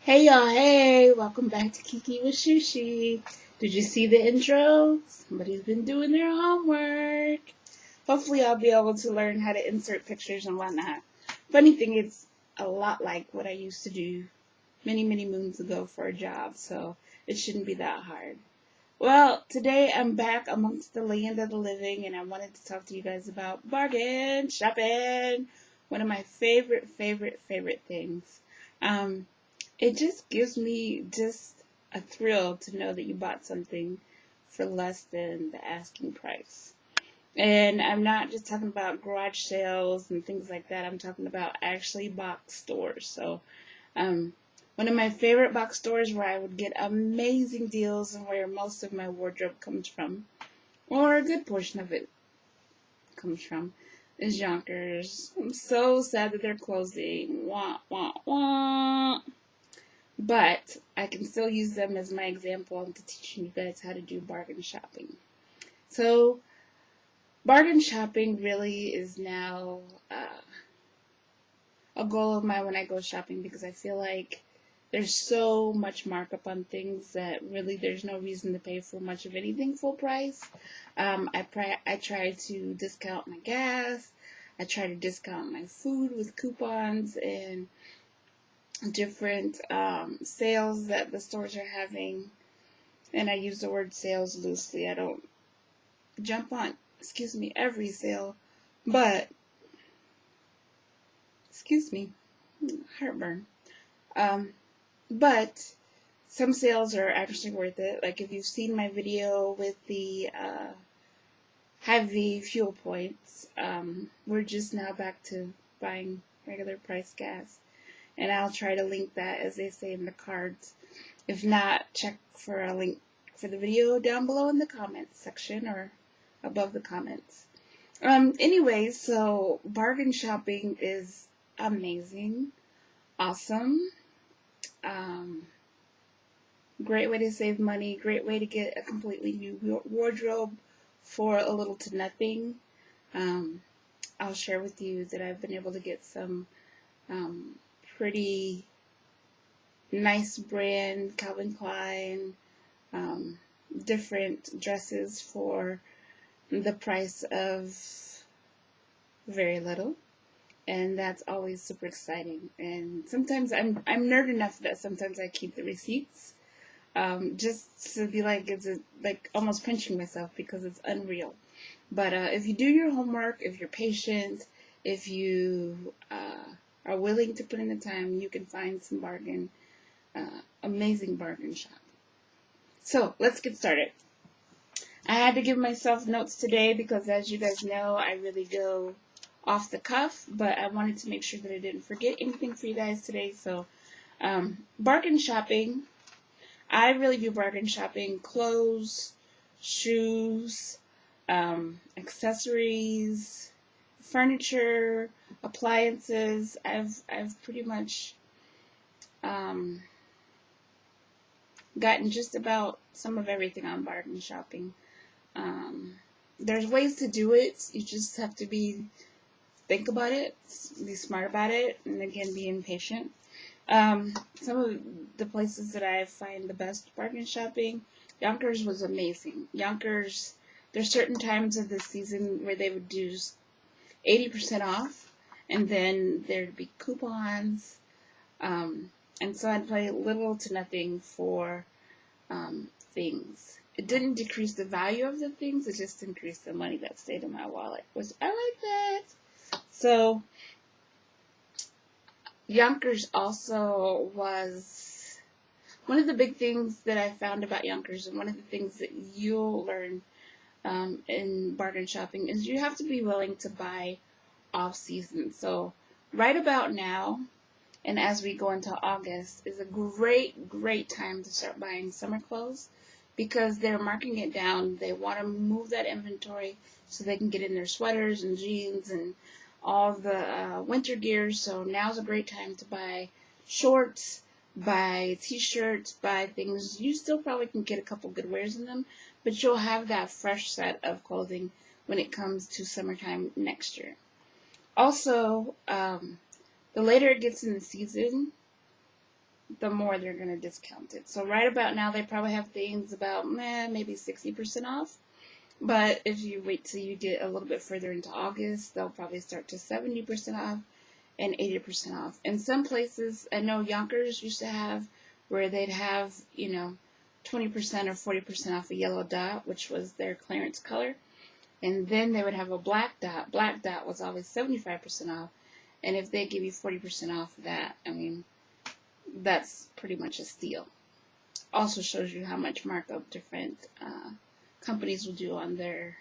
Hey y'all, hey, welcome back to Kiki with Sushi. Did you see the intro? Somebody's been doing their homework. Hopefully I'll be able to learn how to insert pictures and whatnot. Funny thing, it's a lot like what I used to do many moons ago for a job, so it shouldn't be that hard. Well, today I'm back amongst the land of the living, and I wanted to talk to you guys about bargain shopping. One of my favorite things. Um, it just gives me just a thrill to know that you bought something for less than the asking price. And I'm not just talking about garage sales and things like that. I'm talking about actually box stores. So, um, one of my favorite box stores where I would get amazing deals and where most of my wardrobe comes from, or a good portion of it comes from, is Yonkers. I'm so sad that they're closing. Wah, wah, wah. But I can still use them as my example into teaching you guys how to do bargain shopping. So, bargain shopping really is now a goal of mine when I go shopping because I feel like there's so much markup on things that really there's no reason to pay for much of anything full price. I try to discount my gas. I try to discount my food with coupons and different sales that the stores are having. And I use the word sales loosely. I don't jump on, every sale. But, heartburn. But some sales are actually worth it. Like if you've seen my video with the heavy fuel points, we're just now back to buying regular price gas. And I'll try to link that, as they say in the cards. If not, check for a link for the video down below in the comments section or above the comments. Anyway, so bargain shopping is amazing, awesome, great way to save money, great way to get a completely new wardrobe for a little to nothing. I'll share with you that I've been able to get some pretty nice brand Calvin Klein different dresses for the price of very little, and that's always super exciting. And sometimes I'm nerd enough that sometimes I keep the receipts just to be like like almost pinching myself because it's unreal. But if you do your homework, if you're patient, if you are willing to put in the time, you can find some amazing bargain shop. So let's get started. I had to give myself notes today because, as you guys know, I really go off the cuff, but I wanted to make sure that I didn't forget anything for you guys today. So, bargain shopping. I really do bargain shopping: clothes, shoes, accessories, furniture, appliances. I've pretty much gotten just about some of everything on bargain shopping. There's ways to do it. You just have to think about it, be smart about it, and again, be impatient. Some of the places that I find the best bargain shopping, Yonkers was amazing. Yonkers, there's certain times of the season where they would do 80% off, and then there'd be coupons, and so I'd pay little to nothing for things. It didn't decrease the value of the things, it just increased the money that stayed in my wallet, which I like that. So, Yonkers also was one of the big things that I found about Yonkers, and one of the things that you'll learn in bargain shopping is you have to be willing to buy off season. So, right about now, and as we go into August, is a great time to start buying summer clothes because they're marking it down. They want to move that inventory so they can get in their sweaters and jeans and all the winter gear. So now's a great time to buy shorts, buy t-shirts, buy things. You still probably can get a couple good wears in them, but you'll have that fresh set of clothing when it comes to summertime next year. Also, the later it gets in the season, the more they're going to discount it. So right about now, they probably have things about maybe 60% off. But if you wait till you get a little bit further into August, they'll probably start to 70% off and 80% off. In some places, I know Yonkers used to have where they'd have, 20% or 40% off a yellow dot, which was their clearance color. And then they would have a black dot. Black dot was always 75% off. And if they give you 40% off of that, I mean, that's pretty much a steal. Also shows you how much markup different companies will do on their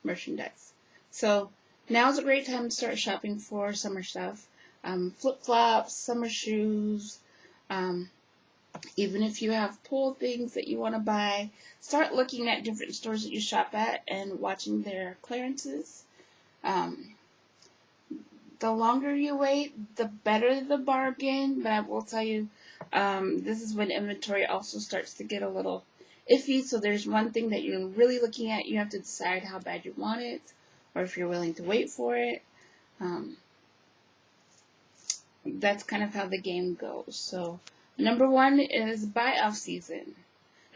merchandise. So now's a great time to start shopping for summer stuff. Flip-flops, summer shoes, even if you have pool things that you want to buy, start looking at different stores that you shop at and watching their clearances. The longer you wait, the better the bargain, but I will tell you, this is when inventory also starts to get a little iffy. So there's one thing that you're really looking at. You have to decide how bad you want it or if you're willing to wait for it. That's kind of how the game goes. So number 1 is buy off season.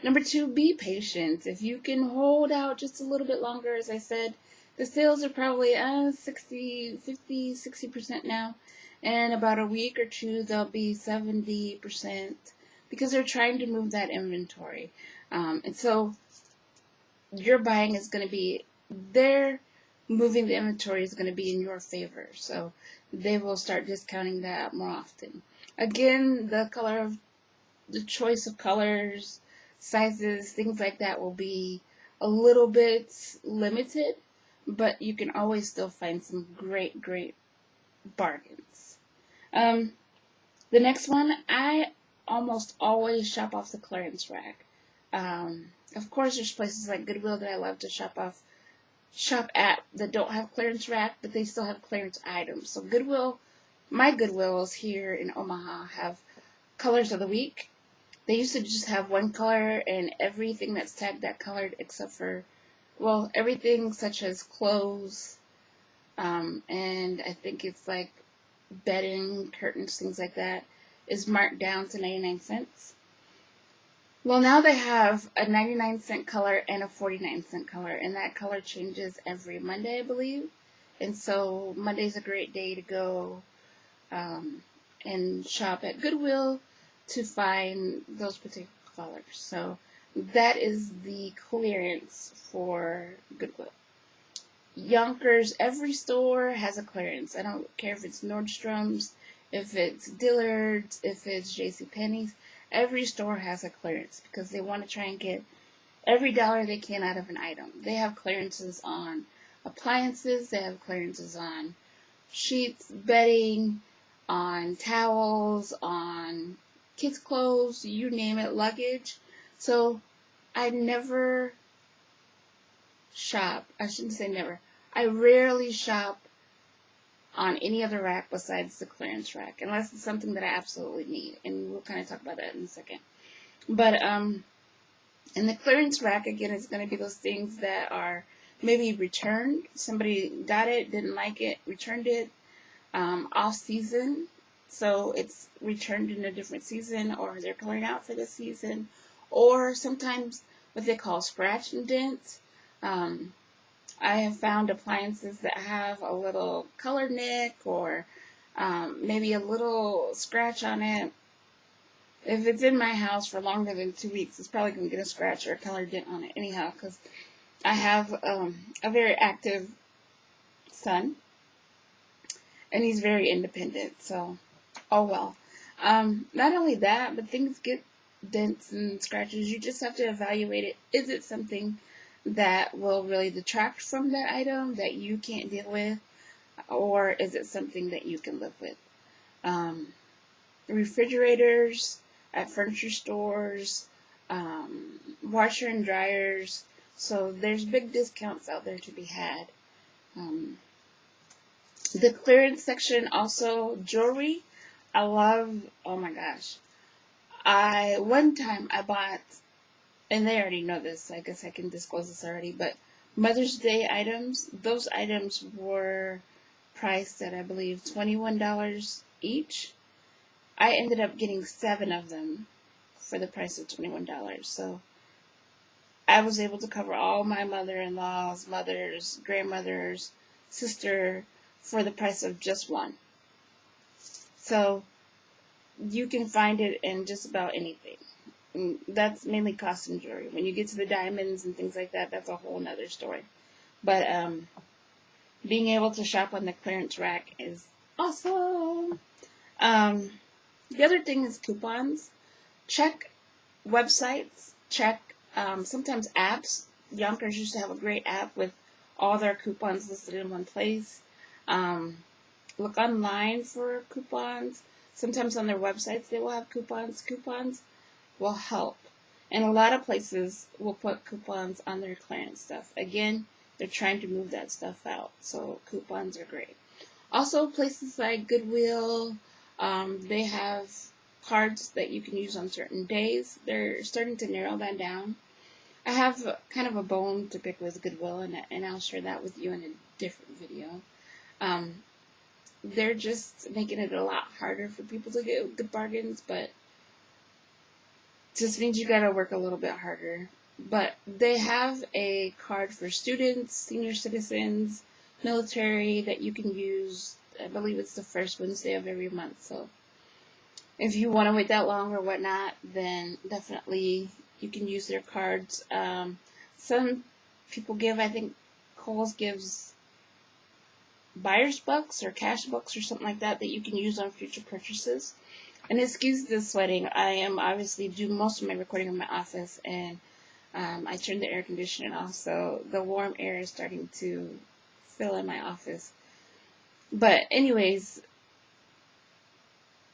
Number 2, be patient. If you can hold out just a little bit longer, as I said, the sales are probably 60% now. And about a week or two, they'll be 70% because they're trying to move that inventory. And so your buying is going to be, their moving the inventory is going to be in your favor. So they will start discounting that more often. Again, the choice of colors, sizes, things like that will be a little bit limited, but you can always still find some great, great bargains. The next one, I almost always shop off the clearance rack. Of course, there's places like Goodwill that I love to shop at that don't have clearance rack, but they still have clearance items. So Goodwill, my Goodwills here in Omaha have colors of the week. They used to just have one color and everything that's tagged that colored except for, well, everything such as clothes, and I think it's like bedding, curtains, things like that, is marked down to 99 cents. Well, now they have a 99-cent color and a 49-cent color, and that color changes every Monday, I believe. And so Monday's a great day to go and shop at Goodwill to find those particular colors. So that is the clearance for Goodwill. Yonkers, every store has a clearance. I don't care if it's Nordstrom's, if it's Dillard's, if it's JCPenney's. Every store has a clearance because they want to try and get every dollar they can out of an item. They have clearances on appliances. They have clearances on sheets, bedding, on towels, on kids' clothes, you name it, luggage. So I never shop. I shouldn't say never. I rarely shop on any other rack besides the clearance rack, unless it's something that I absolutely need, and we'll kind of talk about that in a second. But in the clearance rack, again, it's going to be those things that are maybe returned. Somebody got it, didn't like it, returned it, off season, so it's returned in a different season, or they're clearing out for the season, or sometimes what they call scratch and dent. I have found appliances that have a little color nick or maybe a little scratch on it. If it's in my house for longer than 2 weeks, it's probably going to get a scratch or a color dent on it anyhow, because I have a very active son, and he's very independent, so oh well. Not only that, but things get dents and scratches. You just have to evaluate it. Is it something that will really detract from that item that you can't deal with, or is it something that you can live with? Refrigerators at furniture stores, washer and dryers, so there's big discounts out there to be had. The clearance section, also jewelry. I love, oh my gosh, one time I bought, and they already know this, I guess I can disclose this already, but Mother's Day items, those items were priced at, I believe, $21 each. I ended up getting 7 of them for the price of $21. So I was able to cover all my mother-in-laws, mothers, grandmothers, sister for the price of just one. So you can find it in just about anything. And that's mainly costume jewelry. When you get to the diamonds and things like that, that's a whole nother story. But being able to shop on the clearance rack is awesome. The other thing is coupons. Check websites. Check sometimes apps. Yonkers used to have a great app with all their coupons listed in one place. Look online for coupons. Sometimes on their websites they will have coupons. Coupons will help. And a lot of places will put coupons on their clearance stuff. Again, they're trying to move that stuff out. So coupons are great. Also, places like Goodwill, they have cards that you can use on certain days. They're starting to narrow that down. I have kind of a bone to pick with Goodwill, and I'll share that with you in a different video. They're just making it a lot harder for people to get good bargains, but just means you gotta work a little bit harder. But they have a card for students, senior citizens, military that you can use. I believe it's the first Wednesday of every month. So if you want to wait that long or whatnot, then definitely you can use their cards. Some people give, I think Kohl's gives buyer's bucks or cash bucks or something like that you can use on future purchases. And excuse the sweating. I am obviously doing most of my recording in my office, and I turned the air conditioning off, so the warm air is starting to fill in my office. But anyways,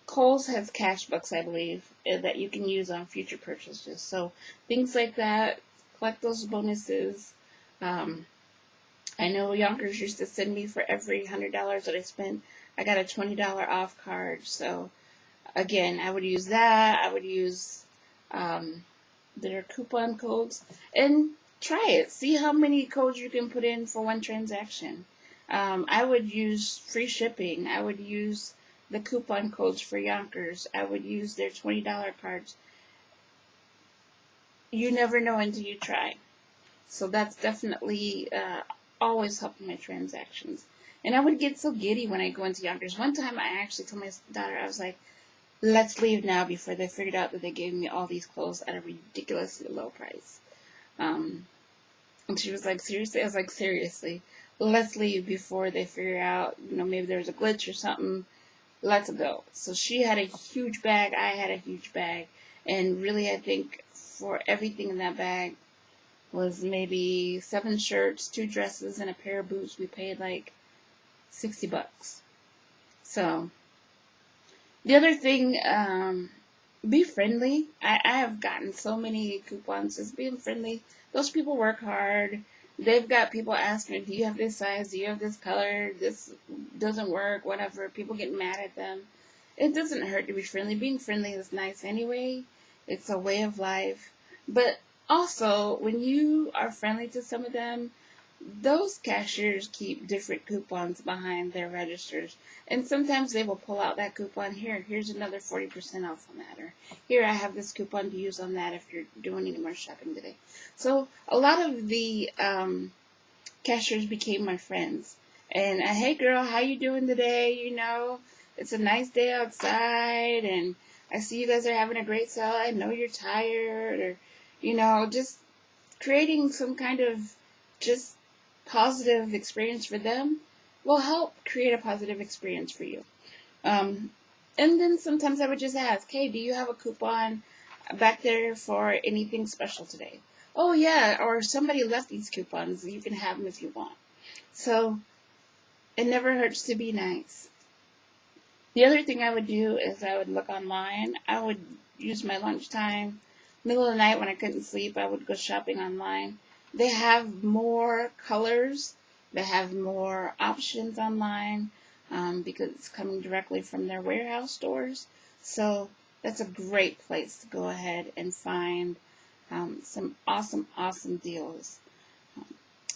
Kohl's has cash bucks, I believe, that you can use on future purchases. So things like that, collect those bonuses. I know Yonkers used to send me for every $100 that I spent, I got a $20 off card. So again, I would use that. I would use their coupon codes and try it. See how many codes you can put in for one transaction. I would use free shipping. I would use the coupon codes for Yonkers. I would use their $20 cards. You never know until you try. So that's definitely always helping my transactions. And I would get so giddy when I go into Yonkers. One time I actually told my daughter, I was like, let's leave now before they figured out that they gave me all these clothes at a ridiculously low price. And she was like, seriously? I was like, seriously, let's leave before they figure out, maybe there's a glitch or something. Let's go. So she had a huge bag. I had a huge bag. And really, I think for everything in that bag was maybe 7 shirts, 2 dresses, and a pair of boots. We paid like $60. So the other thing, be friendly. I have gotten so many coupons just being friendly. Those people work hard. They've got people asking me, do you have this size? Do you have this color? This doesn't work, whatever. People get mad at them. It doesn't hurt to be friendly. Being friendly is nice anyway. It's a way of life. But also, when you are friendly to some of them, those cashiers keep different coupons behind their registers. And sometimes they will pull out that coupon. Here's another 40% off on that. Or here, I have this coupon to use on that if you're doing any more shopping today. So a lot of the cashiers became my friends. And, hey girl, how you doing today? It's a nice day outside, and I see you guys are having a great sale. I know you're tired, or, just creating some kind of just positive experience for them will help create a positive experience for you. And then sometimes I would just ask, hey, do you have a coupon back there for anything special today? Oh, yeah, or somebody left these coupons. You can have them if you want. So it never hurts to be nice. The other thing I would do is I would look online. I would use my lunchtime. Middle of the night when I couldn't sleep, I would go shopping online. They have more colors. They have more options online because it's coming directly from their warehouse stores. So that's a great place to go ahead and find some awesome deals.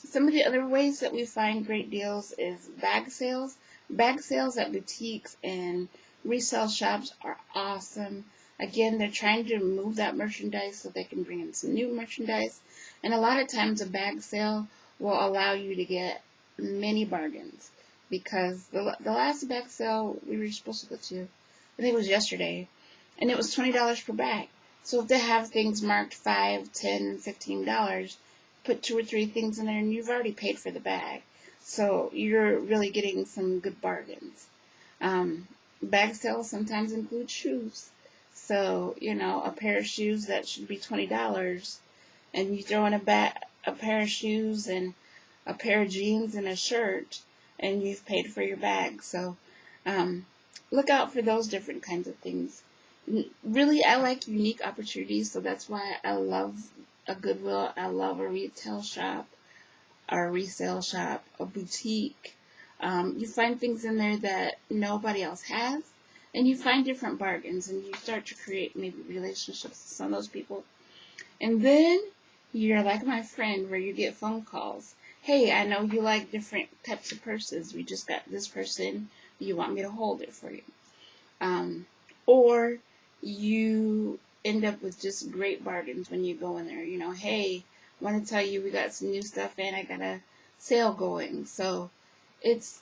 Some of the other ways that we find great deals is bag sales. Bag sales at boutiques and Resale shops are awesome. Again, they're trying to move that merchandise so they can bring in some new merchandise. And a lot of times a bag sale will allow you to get many bargains. Because the last bag sale we were supposed to go to, I think it was yesterday, and it was $20 per bag. So if they have things marked $5, $10, $15, put 2 or 3 things in there and you've already paid for the bag. So you're really getting some good bargains. Bag sales sometimes include shoes. So, a pair of shoes that should be $20, and you throw in a pair of shoes and a pair of jeans and a shirt, and you've paid for your bag. So, look out for those different kinds of things. Really, I like unique opportunities, so that's why I love a Goodwill. I love a retail shop, or a resale shop, a boutique. You find things in there that nobody else has, and you find different bargains, and you start to create maybe relationships with some of those people. And then you're like my friend, where you get phone calls. Hey, I know you like different types of purses. We just got this person. Do you want me to hold it for you? Or you end up with just great bargains when you go in there. Hey, I want to tell you we got some new stuff in. I got a sale going. So it's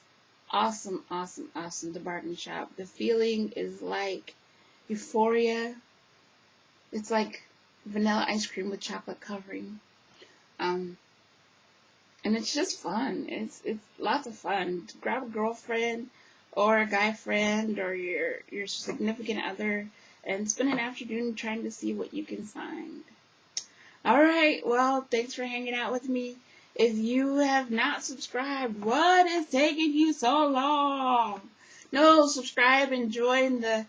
awesome, awesome, awesome, the bargain shop. The feeling is like euphoria. It's like vanilla ice cream with chocolate covering. And it's just fun. It's lots of fun. Grab a girlfriend or a guy friend or your significant other and spend an afternoon trying to see what you can find. Alright, well, thanks for hanging out with me. If you have not subscribed, what is taking you so long? No, subscribe and join the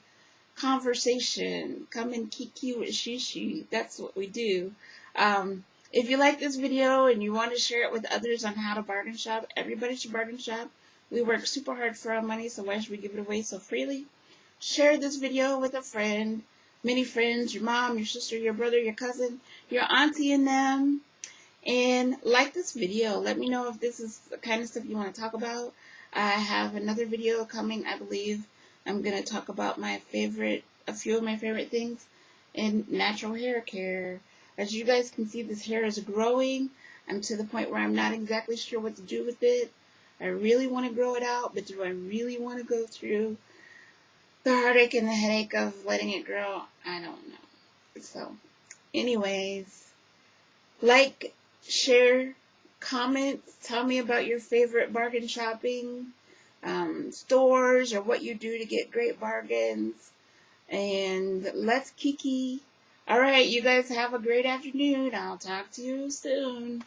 conversation. Come and kiki with Shishi. That's what we do. If you like this video and you want to share it with others on how to bargain shop, everybody should bargain shop. We work super hard for our money, so why should we give it away so freely? Share this video with a friend, many friends, your mom, your sister, your brother, your cousin, your auntie and them. And like this video. Let me know if this is the kind of stuff you want to talk about. I have another video coming, I believe. I'm going to talk about a few of my favorite things in natural hair care. As you guys can see, this hair is growing. I'm to the point where I'm not exactly sure what to do with it. I really want to grow it out, but do I really want to go through the heartache and the headache of letting it grow? I don't know. So, anyways, like, share, comment, tell me about your favorite bargain shopping stores or what you do to get great bargains. And let's kiki. Alright, you guys have a great afternoon. I'll talk to you soon.